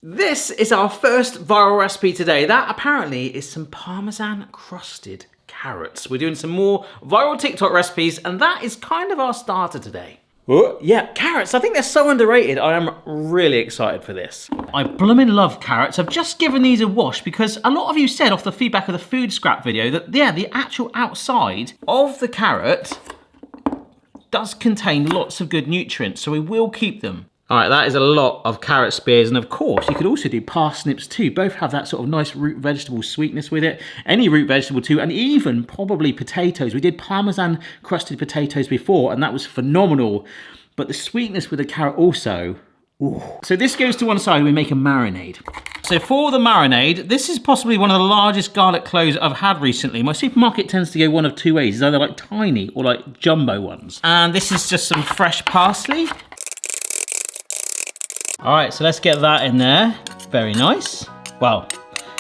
This is our first viral recipe today. That apparently is some Parmesan crusted carrots. We're doing some more viral TikTok recipes, and that is kind of our starter today. Yeah, carrots. I think they're so underrated. I am really excited for this. I blooming love carrots. I've just given these a wash because a lot of you said off the feedback of the food scrap video that, yeah, the actual outside of the carrot does contain lots of good nutrients, so we will keep them. All right, that is a lot of carrot spears, and of course, you could also do parsnips too. Both have that sort of nice root vegetable sweetness with it. Any root vegetable too, and even probably potatoes. We did Parmesan crusted potatoes before, and that was phenomenal. But the sweetness with the carrot also. Ooh. So this goes to one side, and we make a marinade. So for the marinade, this is possibly one of the largest garlic cloves I've had recently. My supermarket tends to go one of two ways. It's either like tiny or like jumbo ones. And this is just some fresh parsley. All right, so let's get that in there. Very nice. Well,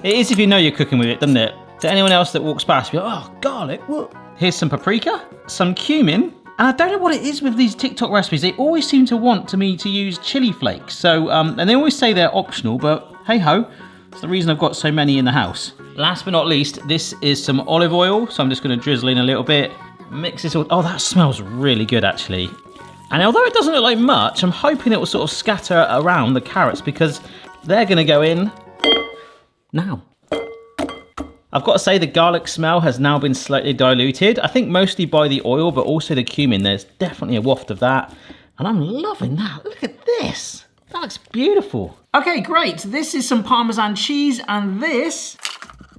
it is if you know you're cooking with it, doesn't it? To anyone else that walks past, you're like, oh, garlic, what? Here's some paprika, some cumin, and I don't know what it is with these TikTok recipes. They always seem to want me to use chili flakes. So, and they always say they're optional, but hey ho, it's the reason I've got so many in the house. Last but not least, this is some olive oil. So I'm just gonna drizzle in a little bit, mix this all. Oh, that smells really good actually. And although it doesn't look like much, I'm hoping it will sort of scatter around the carrots because they're gonna go in now. I've got to say the garlic smell has now been slightly diluted. I think mostly by the oil, but also the cumin. There's definitely a waft of that. And I'm loving that. Look at this. That looks beautiful. Okay, great. This is some Parmesan cheese, and this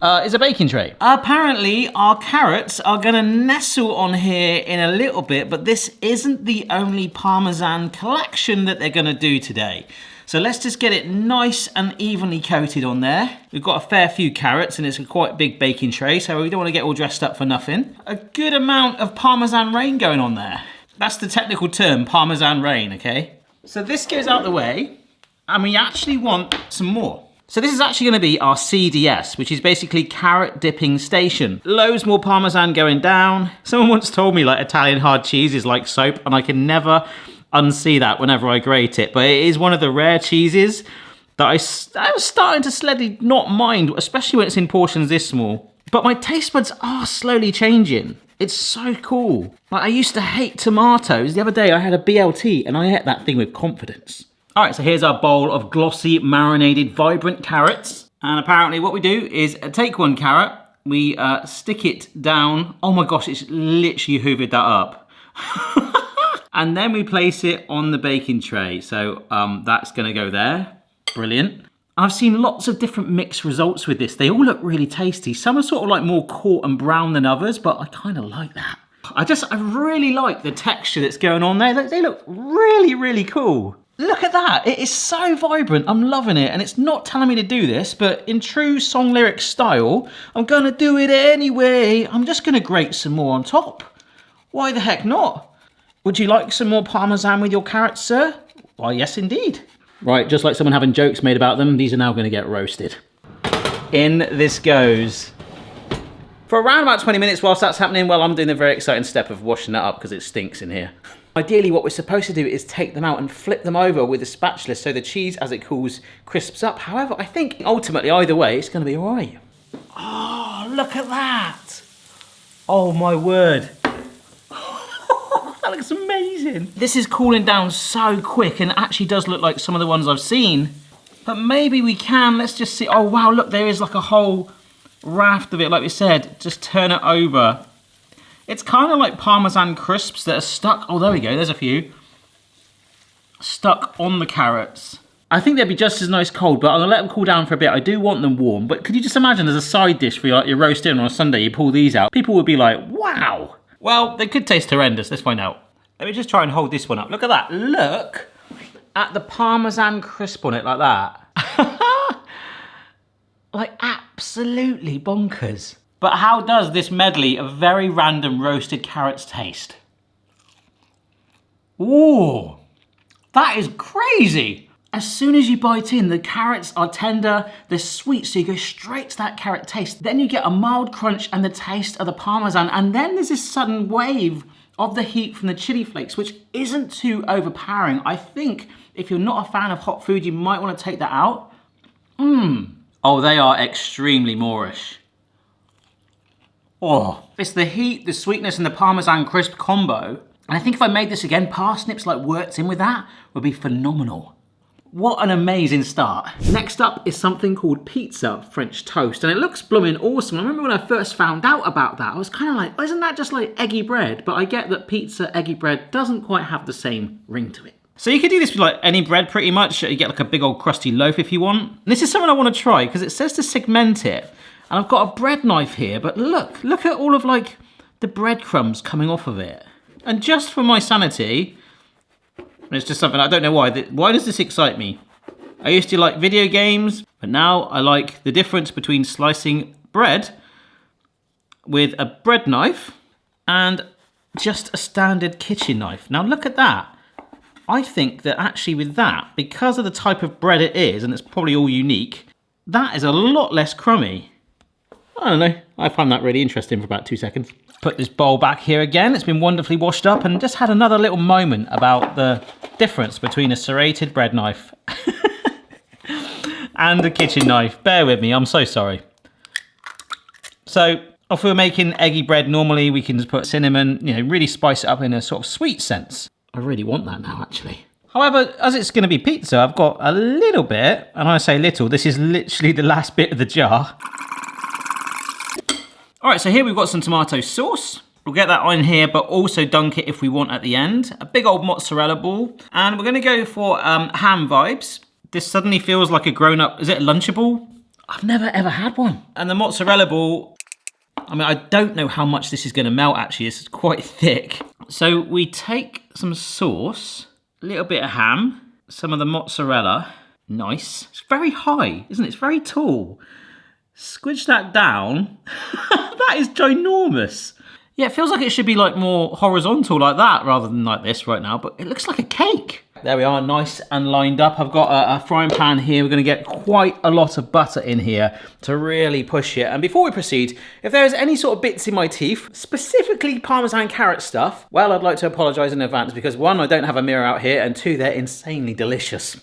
is a baking tray. Apparently, our carrots are gonna nestle on here in a little bit, but this isn't the only Parmesan collection that they're gonna do today. So let's just get it nice and evenly coated on there. We've got a fair few carrots, and it's a quite big baking tray, so we don't wanna get all dressed up for nothing. A good amount of Parmesan rain going on there. That's the technical term, Parmesan rain, okay? So this goes out the way, and we actually want some more. So this is actually gonna be our CDS, which is basically carrot dipping station. Loads more Parmesan going down. Someone once told me like Italian hard cheese is like soap, and I can never unsee that whenever I grate it. But it is one of the rare cheeses that I was starting to slightly not mind, especially when it's in portions this small. But my taste buds are slowly changing. It's so cool. Like I used to hate tomatoes. The other day I had a BLT and I ate that thing with confidence. All right, so here's our bowl of glossy, marinated, vibrant carrots. And apparently what we do is take one carrot, we stick it down. Oh my gosh, it's literally hoovered that up. And then we place it on the baking tray. So that's gonna go there, brilliant. I've seen lots of different mixed results with this. They all look really tasty. Some are sort of like more court and brown than others, but I kind of like that. I really like the texture that's going on there. They look really, really cool. Look at that, it is so vibrant, I'm loving it, and it's not telling me to do this, but in true song lyric style, I'm gonna do it anyway. I'm just gonna grate some more on top. Why the heck not? Would you like some more Parmesan with your carrots, sir? Why, yes indeed. Right, just like someone having jokes made about them, these are now gonna get roasted. In this goes. For around about 20 minutes whilst that's happening, well, I'm doing the very exciting step of washing that up because it stinks in here. Ideally, what we're supposed to do is take them out and flip them over with a spatula so the cheese, as it cools, crisps up. However, I think ultimately, either way, it's gonna be all right. Oh, look at that. Oh my word. That looks amazing. This is cooling down so quick and actually does look like some of the ones I've seen. But maybe we can, let's just see. Oh wow, look, there is like a whole raft of it, like we said. Just turn it over. It's kind of like Parmesan crisps that are stuck. Oh, there we go, there's a few. Stuck on the carrots. I think they'd be just as nice cold, but I'm gonna let them cool down for a bit. I do want them warm, but could you just imagine as a side dish for your roast dinner on a Sunday, you pull these out. People would be like, wow. Well, they could taste horrendous, let's find out. Let me just try and hold this one up. Look at that, look at the Parmesan crisp on it like that. Like absolutely bonkers. But how does this medley of very random roasted carrots taste? Ooh, that is crazy. As soon as you bite in, the carrots are tender, they're sweet, so you go straight to that carrot taste. Then you get a mild crunch and the taste of the Parmesan, and then there's this sudden wave of the heat from the chili flakes, which isn't too overpowering. I think if you're not a fan of hot food, you might want to take that out. Oh, they are extremely Moorish. Oh, it's the heat, the sweetness, and the Parmesan crisp combo. And I think if I made this again, parsnips like worked in with that would be phenomenal. What an amazing start. Next up is something called pizza French toast, and it looks blooming awesome. I remember when I first found out about that, I was kind of like, oh, isn't that just like eggy bread? But I get that pizza eggy bread doesn't quite have the same ring to it. So you could do this with like any bread pretty much. You get like a big old crusty loaf if you want. And this is something I want to try because it says to segment it. And I've got a bread knife here, but look at all of like the breadcrumbs coming off of it. And just for my sanity, it's just something, I don't know why. Why does this excite me? I used to like video games, but now I like the difference between slicing bread with a bread knife and just a standard kitchen knife. Now look at that. I think that actually with that, because of the type of bread it is, and it's probably all unique, that is a lot less crummy. I don't know, I find that really interesting for about 2 seconds. Put this bowl back here again. It's been wonderfully washed up and just had another little moment about the difference between a serrated bread knife and a kitchen knife. Bear with me, I'm so sorry. So if we're making eggy bread normally, we can just put cinnamon, really spice it up in a sort of sweet sense. I really want that now, actually. However, as it's going to be pizza, I've got a little bit, and I say little, this is literally the last bit of the jar. All right, so here we've got some tomato sauce. We'll get that on here, but also dunk it if we want at the end. A big old mozzarella ball. And we're gonna go for ham vibes. This suddenly feels like a grown-up, is it a Lunchable? I've never ever had one. And the mozzarella ball, I mean, I don't know how much this is gonna melt actually, this is quite thick. So we take some sauce, a little bit of ham, some of the mozzarella, nice. It's very high, isn't it? It's very tall. Squidge that down. That is ginormous. Yeah, it feels like it should be like more horizontal like that rather than like this right now, but it looks like a cake. There we are, nice and lined up. I've got a frying pan here. We're gonna get quite a lot of butter in here to really push it. And before we proceed, if there's any sort of bits in my teeth, specifically Parmesan carrot stuff, well, I'd like to apologize in advance because 1, I don't have a mirror out here, and 2, they're insanely delicious.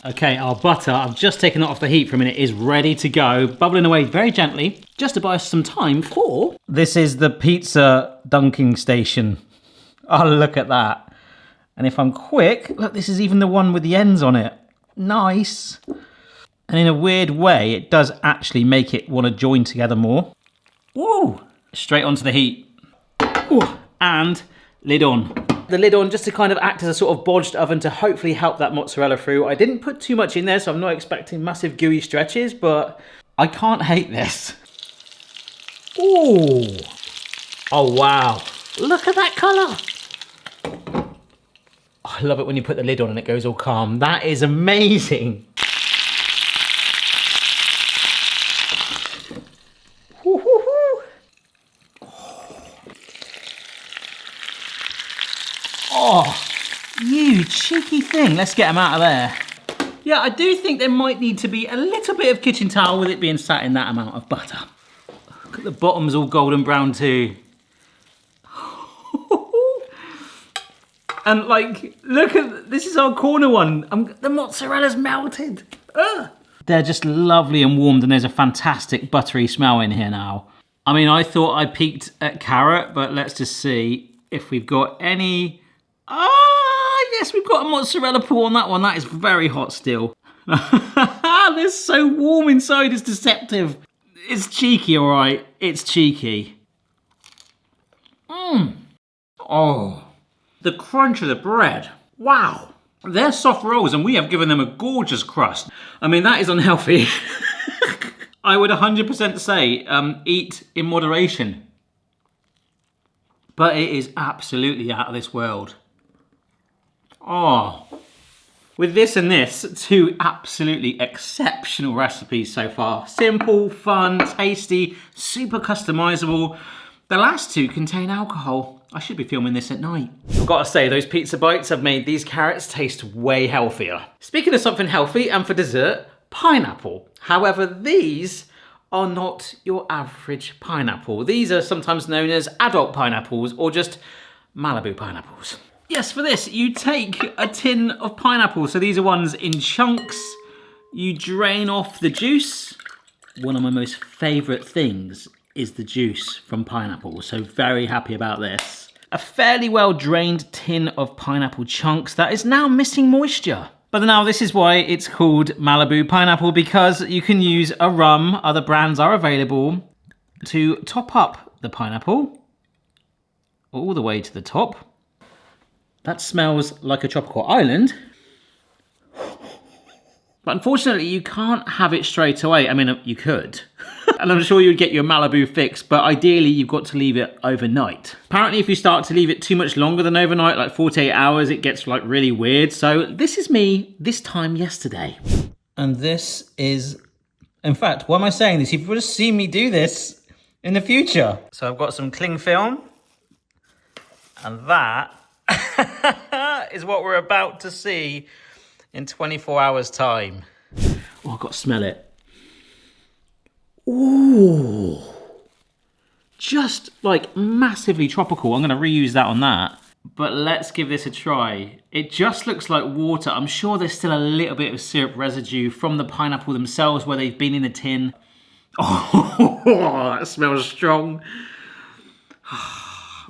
Okay, our butter, I've just taken it off the heat for a minute, is ready to go, bubbling away very gently, just to buy us some time for... This is the pizza dunking station. Oh, look at that. And if I'm quick, look, this is even the one with the ends on it. Nice. And in a weird way, it does actually make it want to join together more. Woo! Straight onto the heat. Ooh, and lid on. The lid on just to kind of act as a sort of bodged oven to hopefully help that mozzarella through. I didn't put too much in there, so I'm not expecting massive gooey stretches, but I can't hate this. Ooh. Oh, wow. Look at that colour. Oh, I love it when you put the lid on and it goes all calm. That is amazing. Oh, you cheeky thing. Let's get them out of there. Yeah, I do think there might need to be a little bit of kitchen towel with it being sat in that amount of butter. Look at the bottom's all golden brown too. And like, look at, this is our corner one. The mozzarella's melted. Ugh. They're just lovely and warmed, and there's a fantastic buttery smell in here now. I mean, I thought I peaked at carrot, but let's just see if we've got any... Ah, yes, we've got a mozzarella pool on that one. That is very hot still. They're so warm inside, it's deceptive. It's cheeky, all right. It's cheeky. Oh, the crunch of the bread. Wow. They're soft rolls and we have given them a gorgeous crust. I mean, that is unhealthy. I would 100% say eat in moderation. But it is absolutely out of this world. Oh, with this and this, 2 absolutely exceptional recipes so far. Simple, fun, tasty, super customizable. The last 2 contain alcohol. I should be filming this at night. I've got to say, those pizza bites have made these carrots taste way healthier. Speaking of something healthy, and for dessert, pineapple. However, these are not your average pineapple. These are sometimes known as adult pineapples or just Malibu pineapples. Yes, for this, you take a tin of pineapple. So these are ones in chunks. you drain off the juice. One of my most favourite things is the juice from pineapple, so very happy about this. A fairly well drained tin of pineapple chunks that is now missing moisture. But now this is why it's called Malibu Pineapple, because you can use a rum, other brands are available, to top up the pineapple all the way to the top. That smells like a tropical island. But unfortunately, you can't have it straight away. I mean, you could. And I'm sure you'd get your Malibu fix, but ideally you've got to leave it overnight. Apparently, if you start to leave it too much longer than overnight, like 48 hours, it gets like really weird. So this is me this time yesterday. And this is, in fact, why am I saying this? You've just seen me do this in the future. So I've got some cling film, and that is what we're about to see in 24 hours time. Oh, I've got to smell it. Ooh, just like massively tropical. I'm going to reuse that on that. But let's give this a try. It just looks like water. I'm sure there's still a little bit of syrup residue from the pineapple themselves where they've been in the tin. Oh, that smells strong.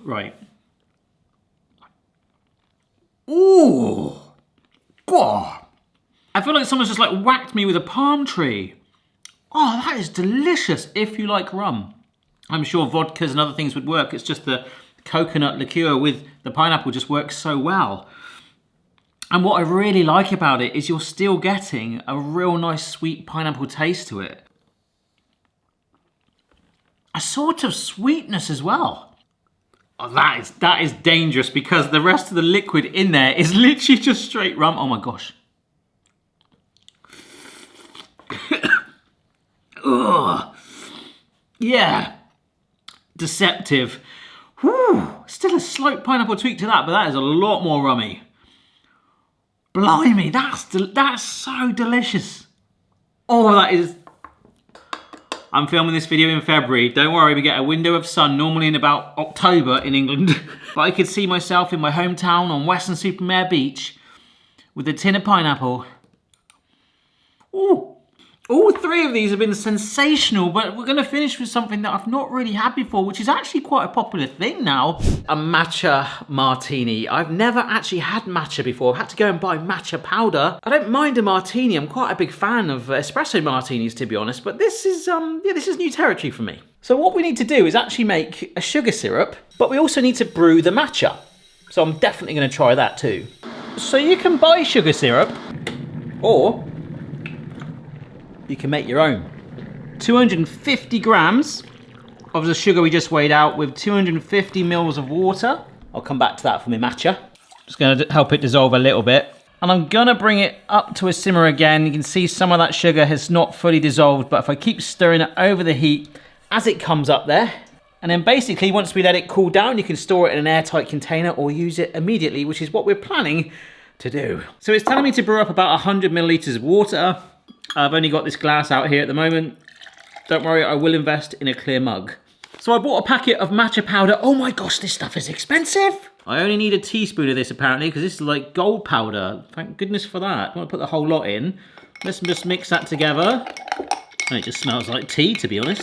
Right. Ooh. God. I feel like someone's just like whacked me with a palm tree. Oh, that is delicious if you like rum. I'm sure vodkas and other things would work. It's just the coconut liqueur with the pineapple just works so well. And what I really like about it is you're still getting a real nice sweet pineapple taste to it. A sort of sweetness as well. Oh, that is dangerous because the rest of the liquid in there is literally just straight rum. Oh my gosh. Ugh. Yeah. Deceptive. Whew. Still a slight pineapple tweak to that, but that is a lot more rummy. Blimey, that's so delicious. Oh, that is... I'm filming this video in February. Don't worry, we get a window of sun normally in about October in England. But I could see myself in my hometown on Weston-super-Mare Beach with a tin of pineapple. Ooh. All three of these have been sensational, but we're going to finish with something that I've not really had before, which is actually quite a popular thing now. A matcha martini. I've never actually had matcha before. I've had to go and buy matcha powder. I don't mind a martini. I'm quite a big fan of espresso martinis, to be honest, but this is this is new territory for me. So what we need to do is actually make a sugar syrup, but we also need to brew the matcha. So I'm definitely going to try that too. So you can buy sugar syrup, or you can make your own. 250 grams of the sugar we just weighed out with 250 mils of water. I'll come back to that for my matcha. Just gonna help it dissolve a little bit. And I'm gonna bring it up to a simmer again. You can see some of that sugar has not fully dissolved, but if I keep stirring it over the heat as it comes up there, and then basically once we let it cool down, you can store it in an airtight container or use it immediately, which is what we're planning to do. So it's telling me to brew up about 100 milliliters of water. I've only got this glass out here at the moment. Don't worry, I will invest in a clear mug. So I bought a packet of matcha powder. Oh my gosh, this stuff is expensive. I only need a teaspoon of this apparently, because this is like gold powder. Thank goodness for that. I'm gonna put the whole lot in. Let's just mix that together. And it just smells like tea, to be honest.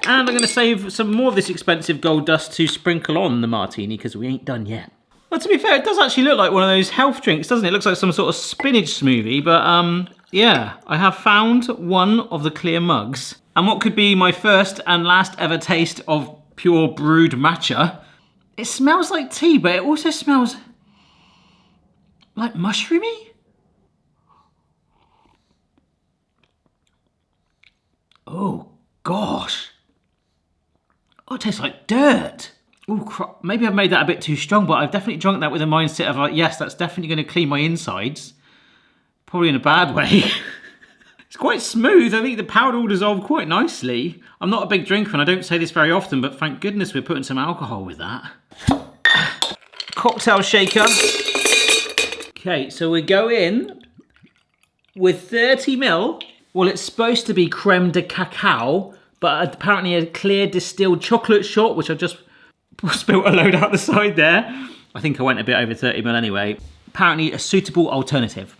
And I'm gonna save some more of this expensive gold dust to sprinkle on the martini, because we ain't done yet. Well, to be fair, it does actually look like one of those health drinks, doesn't it? It looks like some sort of spinach smoothie, but yeah, I have found one of the clear mugs. And what could be my first and last ever taste of pure brewed matcha. It smells like tea, but it also smells like mushroomy. Oh, gosh. Oh, it tastes like dirt. Oh, maybe I've made that a bit too strong, but I've definitely drunk that with a mindset of like, yes, that's definitely going to clean my insides. Probably in a bad way. It's quite smooth. I think the powder will dissolve quite nicely. I'm not a big drinker and I don't say this very often, but thank goodness we're putting some alcohol with that. Cocktail shaker. Okay, so we go in with 30 ml. Well, it's supposed to be creme de cacao, but apparently a clear distilled chocolate shot, which I just spilt a load out the side there. I think I went a bit over 30 ml anyway. Apparently a suitable alternative.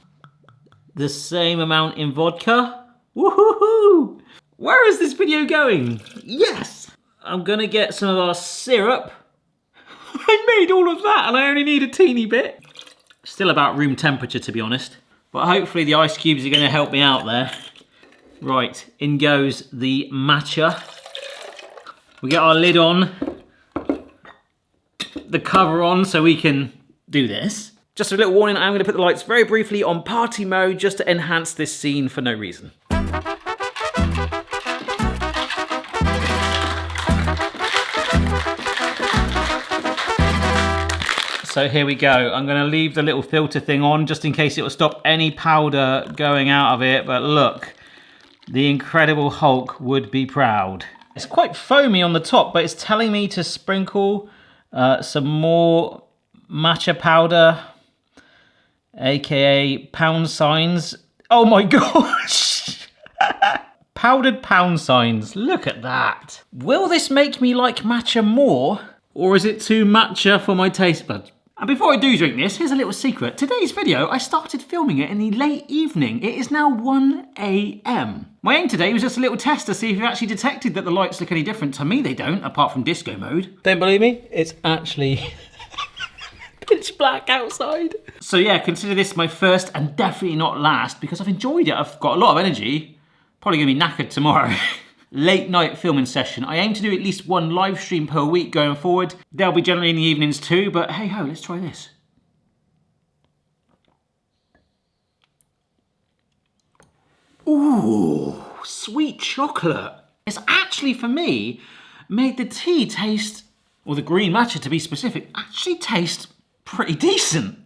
the same amount in vodka. Woohoo! Where is this video going? Yes! I'm gonna get some of our syrup. I made all of that and I only need a teeny bit. Still about room temperature, to be honest. But hopefully the ice cubes are gonna help me out there. Right, in goes the matcha. We get our lid on, the cover on so we can do this. Just a little warning, I'm gonna put the lights very briefly on party mode just to enhance this scene for no reason. So here we go. I'm gonna leave the little filter thing on just in case it will stop any powder going out of it, but look, the Incredible Hulk would be proud. It's quite foamy on the top, but it's telling me to sprinkle some more matcha powder, aka pound signs. Oh my gosh! Powdered pound signs, look at that. Will this make me like matcha more? Or is it too matcha for my taste buds? And before I do drink this, here's a little secret. Today's video, I started filming it in the late evening. It is now 1 AM. My aim today was just a little test to see if you actually detected that the lights look any different. To me, they don't, apart from disco mode. Don't believe me? It's actually pitch black outside. So yeah, consider this my first and definitely not last because I've enjoyed it. I've got a lot of energy. Probably gonna be knackered tomorrow. Late night filming session. I aim to do at least one live stream per week going forward. They'll be generally in the evenings too, but hey ho, let's try this. Ooh, sweet chocolate. It's actually, for me, made the tea taste, or the green matcha to be specific, actually taste pretty decent.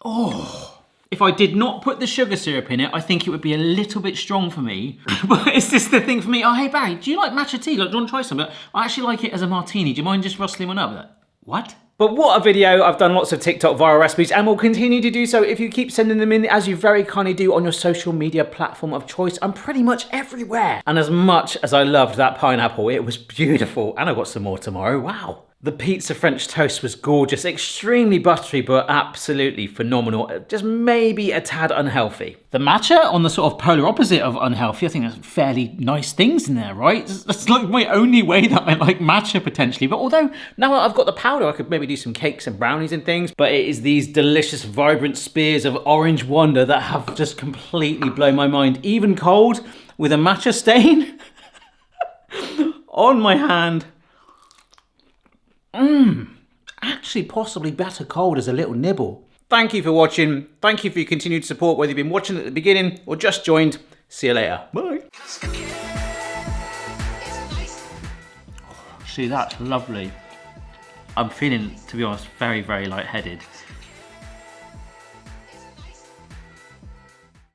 Oh. If I did not put the sugar syrup in it, I think it would be a little bit strong for me. But is this the thing for me? Oh, hey Barry, do you like matcha tea? Like, do you want to try some? I actually like it as a martini. Do you mind just rustling one up? What? But what a video. I've done lots of TikTok viral recipes and will continue to do so if you keep sending them in, as you very kindly do on your social media platform of choice. I'm pretty much everywhere. And as much as I loved that pineapple, it was beautiful. And I've got some more tomorrow. Wow. The pizza French toast was gorgeous, extremely buttery, but absolutely phenomenal. Just maybe a tad unhealthy. The matcha, on the sort of polar opposite of unhealthy, I think there's fairly nice things in there, right? That's like my only way that I like matcha potentially. But although now I've got the powder, I could maybe do some cakes and brownies and things. But it is these delicious, vibrant spears of orange wonder that have just completely blown my mind. Even cold, with a matcha stain on my hand. Actually possibly better cold as a little nibble. Thank you for watching. Thank you for your continued support, whether you've been watching at the beginning or just joined. See you later. Bye. See, that's lovely. I'm feeling, to be honest, very, very lightheaded.